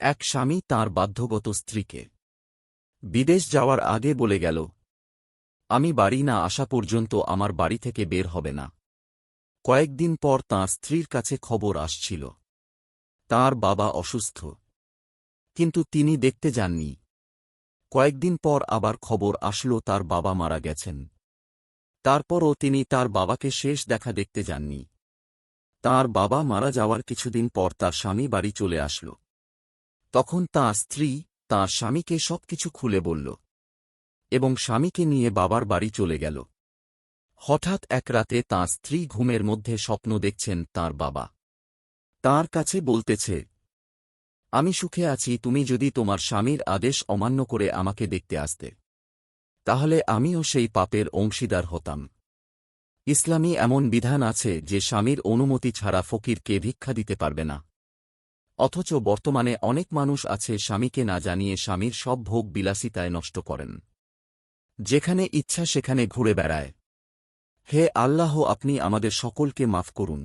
এক স্বামী তাঁর বাধ্যগত স্ত্রীকে বিদেশ যাওয়ার আগে বলে গেল, আমি বাড়ি না আসা পর্যন্ত আমার বাড়ি থেকে বের হবে না। কয়েকদিন পর তাঁর স্ত্রীর কাছে খবর আসছিল তাঁর বাবা অসুস্থ, কিন্তু তিনি দেখতে যাননি। কয়েকদিন পর আবার খবর আসলো তার বাবা মারা গেছেন। তারপরও তিনি তার বাবাকে শেষ দেখা দেখতে যাননি। তাঁর বাবা মারা যাওয়ার কিছুদিন পর তার স্বামী বাড়ি চলে আসল। তখন তাঁর স্ত্রী তাঁর স্বামীকে সবকিছু খুলে বলল এবং স্বামীকে নিয়ে বাবার বাড়ি চলে গেল। হঠাৎ এক রাতে তাঁর স্ত্রী ঘুমের মধ্যে স্বপ্ন দেখছেন তাঁর বাবা তাঁর কাছে বলতেছে, আমি সুখে আছি, তুমি যদি তোমার স্বামীর আদেশ অমান্য করে আমাকে দেখতে আসতে, তাহলে আমিও সেই পাপের অংশীদার হতাম। ইসলামী এমন বিধান আছে যে স্বামীর অনুমতি ছাড়া ফকিরকে ভিক্ষা দিতে পারবে না। অথচ বর্তমানে অনেক মানুষ আছে স্বামীকে না জানিয়ে স্বামীর সব ভোগ বিলাসিতায় নষ্ট করেন, যেখানে ইচ্ছা সেখানে ঘুরে বেড়ায়। হে আল্লাহ, আপনি আমাদের সকলকে মাফ করুন।